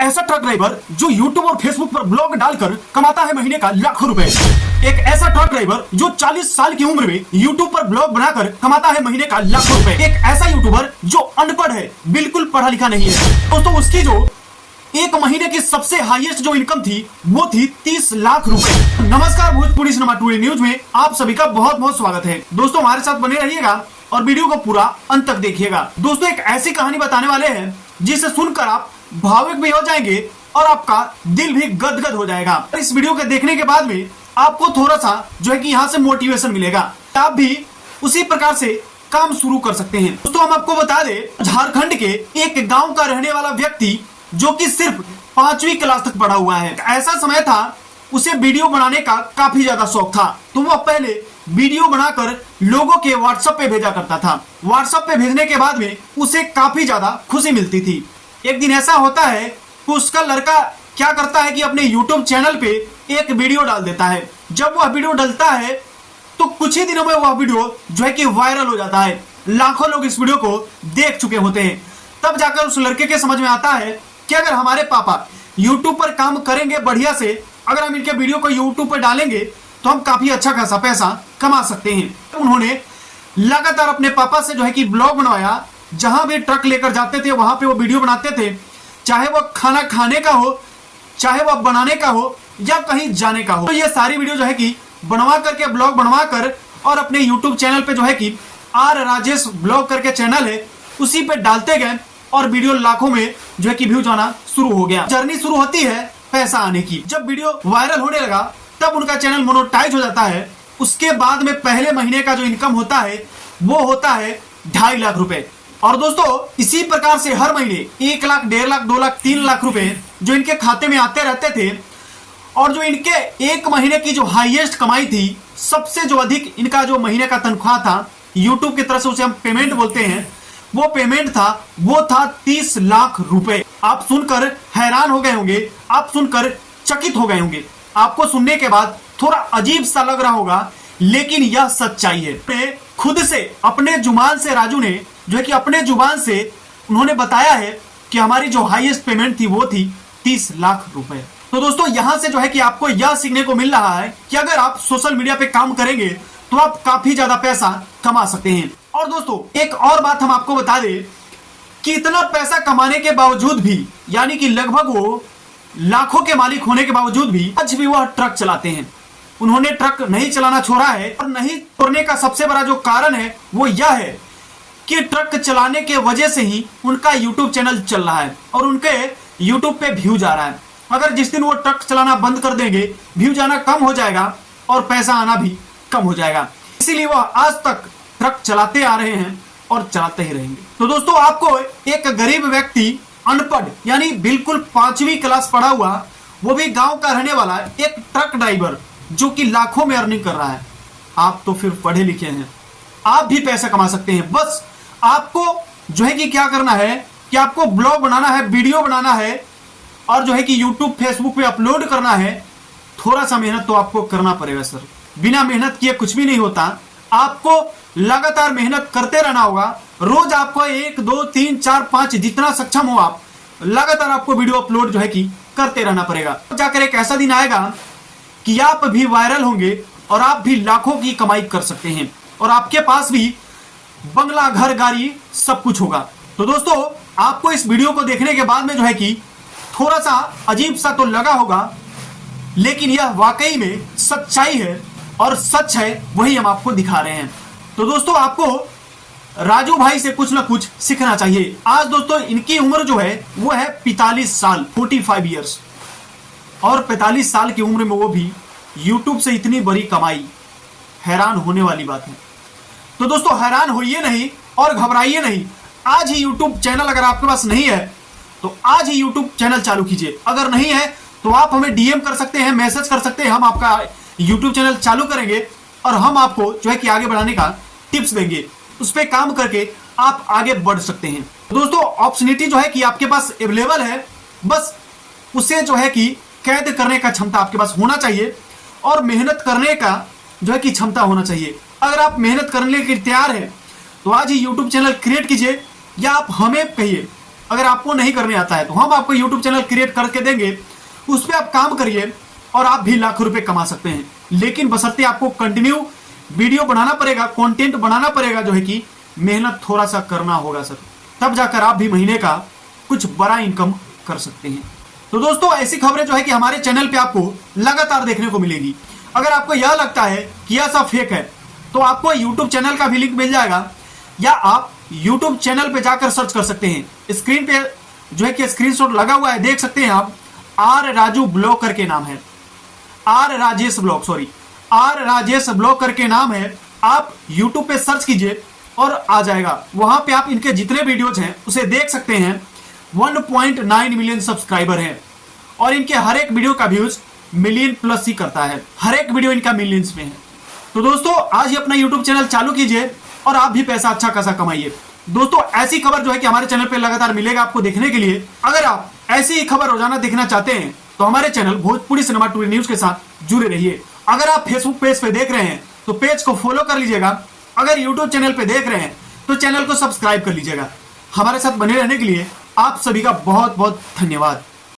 ऐसा truck driver जो YouTube और फेसबुक पर ब्लॉग डालकर कमाता है महीने का लाखों रुपए। एक ऐसा ट्रक ड्राइवर जो 40 साल की उम्र में यूट्यूब पर ब्लॉग बनाकर कमाता है महीने का लाखों रुपए। एक ऐसा यूट्यूबर जो अनपढ़ है, बिल्कुल पढ़ा लिखा नहीं है दोस्तों, उसकी जो एक महीने की सबसे हाईएस्ट जो इनकम थी वो थी 30 लाख रुपए। नमस्कार, भोजपुरी सिनेमा टुडे न्यूज में आप सभी का बहुत बहुत स्वागत है। दोस्तों हमारे साथ बने रहिएगा और वीडियो को पूरा अंत तक देखिएगा। दोस्तों एक ऐसी कहानी बताने वाले हैं जिसे सुनकर आप भावुक भी हो जाएंगे और आपका दिल भी गदगद हो जाएगा। इस वीडियो के देखने के बाद में आपको थोड़ा सा जो है कि यहाँ से मोटिवेशन मिलेगा, आप भी उसी प्रकार से काम शुरू कर सकते हैं। दोस्तों हम आपको बता दें, झारखंड के एक गांव का रहने वाला व्यक्ति जो कि सिर्फ 5वीं क्लास तक पढ़ा हुआ है। ऐसा समय था उसे वीडियो बनाने का काफी ज्यादा शौक था, तो वह पहले वीडियो बनाकर लोगों के व्हाट्सएप पे भेजा करता था। व्हाट्सएप पे भेजने के बाद में उसे काफी ज्यादा खुशी मिलती थी। एक दिन ऐसा होता है कि उसका लड़का क्या करता है कि अपने YouTube चैनल पे एक वीडियो डाल देता है। जब वह वीडियो डलता है तो कुछ ही दिनों में वह वीडियो जो है कि वायरल हो जाता है। लाखों लोग इस वीडियो को देख चुके होते हैं। तब जाकर उस लड़के के समझ में आता है कि अगर हमारे पापा YouTube पर काम करेंगे बढ़िया से, अगर हम इनके वीडियो को YouTube पर डालेंगे तो हम काफी अच्छा खासा पैसा कमा सकते हैं। उन्होंने लगातार अपने पापा से जो है कि ब्लॉग बनवाया। जहां भी ट्रक लेकर जाते थे वहां पे वो वीडियो बनाते थे, चाहे वो खाना खाने का हो, चाहे वो बनाने का हो या कहीं जाने का हो। तो ये सारी वीडियो जो है कि बनवा करके ब्लॉग बनवा कर और अपने YouTube चैनल पे जो है कि आर राजेश ब्लॉग करके चैनल है उसी पे डालते गए और वीडियो लाखों में जो है कि व्यूज आना शुरू हो गया। जर्नी शुरू होती है पैसा आने की। जब वीडियो वायरल होने लगा तब उनका चैनल मोनेटाइज हो जाता है। उसके बाद में पहले महीने का जो इनकम होता है वो होता है 2.5 लाख रुपए। और दोस्तों इसी प्रकार से हर महीने 1 लाख, 1.5 लाख, 2 लाख, 3 लाख रुपए जो इनके खाते में आते रहते थे। और जो इनके एक महीने की जो हाईएस्ट कमाई थी, सबसे जो अधिक इनका जो महीने का तनख्वाह था यूट्यूब की तरफ से, उसे हम पेमेंट बोलते हैं, वो पेमेंट था, वो था 30 लाख रुपए। आप सुनकर हैरान हो गए होंगे, आप सुनकर चकित हो गए होंगे। आपको सुनने के बाद थोड़ा अजीब सा लग रहा होगा, लेकिन यह सच्चाई है। खुद से अपने जुबान से राजू ने जो है कि अपने जुबान से उन्होंने बताया है कि हमारी जो हाईएस्ट पेमेंट थी वो थी 30 लाख रुपए। तो दोस्तों यहां से जो है कि आपको यह सीखने को मिल रहा है कि अगर आप सोशल मीडिया पे काम करेंगे तो आप काफी ज्यादा पैसा कमा सकते हैं। और दोस्तों एक और बात हम आपको बता दें कि इतना पैसा कमाने के बावजूद भी, यानी कि लगभग वो लाखों के मालिक होने के बावजूद भी आज भी वह ट्रक चलाते हैं। उन्होंने ट्रक नहीं चलाना छोड़ा है, और नहीं छोड़ने का सबसे बड़ा जो कारण है वो यह है कि ट्रक चलाने के वजह से ही उनका YouTube चैनल चल रहा है और उनके YouTube पे व्यू जा रहा है। अगर जिस दिन वो ट्रक चलाना बंद कर देंगे, व्यू जाना कम हो जाएगा और पैसा आना भी कम हो जाएगा। इसीलिए वह आज तक ट्रक चलाते आ रहे हैं और चलाते ही रहेंगे। तो दोस्तों आपको एक गरीब व्यक्ति, अनपढ़ यानी बिल्कुल 5वीं क्लास पढ़ा हुआ, वो भी गांव का रहने वाला एक ट्रक ड्राइवर जो कि लाखों में अर्निंग कर रहा है, आप तो फिर पढ़े लिखे हैं, आप भी पैसा कमा सकते हैं। बस आपको जो है कि क्या करना है कि आपको ब्लॉग बनाना है, वीडियो बनाना है और जो है कि YouTube, फेसबुक पे अपलोड करना है। थोड़ा सा मेहनत तो आपको करना पड़ेगा सर, बिना मेहनत किए कुछ भी नहीं होता। आपको लगातार मेहनत करते रहना होगा। रोज आपको 1, 2, 3, 4, 5 जितना सक्षम हो आप, लगातार आपको वीडियो अपलोड जो है कि करते रहना पड़ेगा। तो जाकर एक ऐसा दिन आएगा कि आप भी वायरल होंगे और आप भी लाखों की कमाई कर सकते हैं और आपके पास भी बंगला, घर, गाड़ी सब कुछ होगा। तो दोस्तों आपको इस वीडियो को देखने के बाद में जो है कि थोड़ा सा अजीब सा तो लगा होगा, लेकिन यह वाकई में सच्चाई है और सच है, वही हम आपको दिखा रहे हैं। तो दोस्तों आपको राजू भाई से कुछ ना कुछ सीखना चाहिए। आज दोस्तों इनकी उम्र जो है वो है 45 साल, 45 ईयर्स, और 45 साल की उम्र में वो भी YouTube से इतनी बड़ी कमाई, हैरान होने वाली बात है। तो दोस्तों हैरान होइए नहीं और घबराइए नहीं। आज ही YouTube चैनल अगर आपके पास नहीं है तो आज ही YouTube चैनल चालू कीजिए। अगर नहीं है तो आप हमें DM कर सकते हैं, मैसेज कर सकते हैं, हम आपका YouTube चैनल चालू करेंगे और हम आपको जो है कि आगे बढ़ाने का टिप्स देंगे। उस पर काम करके आप आगे बढ़ सकते हैं। दोस्तों अपॉर्चुनिटी जो है कि आपके पास अवेलेबल है, बस उसे जो है कि कैद करने का क्षमता आपके पास होना चाहिए और मेहनत करने का जो है कि क्षमता होना चाहिए। अगर आप मेहनत करने के लिए तैयार है तो आज ही YouTube चैनल क्रिएट कीजिए, या आप हमें कहिए अगर आपको नहीं करने आता है तो हम आपको यूट्यूब चैनल क्रिएट करके देंगे, उस पर आप काम करिए और आप भी लाखों रुपए कमा सकते हैं। लेकिन बशर्ते आपको कंटिन्यू वीडियो बनाना पड़ेगा, कंटेंट बनाना पड़ेगा, जो है कि मेहनत थोड़ा सा करना होगा सर, तब जाकर आप भी महीने का कुछ बड़ा इनकम कर सकते हैं। तो दोस्तों ऐसी खबरें जो है कि हमारे चैनल पे आपको लगातार देखने को मिलेगी। अगर आपको यह लगता है कि यह सब फेक है तो आपको यूट्यूब चैनल का भी लिंक मिल जाएगा, या आप यूट्यूब चैनल पे जाकर सर्च कर सकते हैं। स्क्रीन पे जो है कि स्क्रीनशॉट लगा हुआ है, देख सकते हैं आप, आर राजू ब्लॉग करके नाम है, R Rajesh blog, sorry R Rajesh blog करके नाम है। आप यूट्यूब पे सर्च कीजिए और आ जाएगा। वहां पे आप इनके जितने वीडियोज हैं उसे देख सकते हैं। 1.9 मिलियन सब्सक्राइबर हैं और इनके हर एक वीडियो का व्यूज मिलियन प्लस ही करता है, हर एक वीडियो इनका मिलियंस में है। तो दोस्तों आज ही अपना यूट्यूब चैनल चालू कीजिए और आप भी पैसा अच्छा खासा कमाइए। दोस्तों ऐसी खबर जो है कि हमारे चैनल पे लगातार मिलेगा आपको देखने के लिए। अगर आप ऐसी ही खबर रोजाना देखना चाहते हैं तो हमारे channel Bhojpuri cinema today news के साथ जुड़े रहिए। अगर आप फेसबुक पेज पे देख रहे हैं तो पेज को फॉलो कर लीजिएगा। अगर यूट्यूब चैनल पे देख रहे हैं तो चैनल को सब्सक्राइब कर लीजिएगा। हमारे साथ बने रहने के लिए आप सभी का बहुत बहुत धन्यवाद।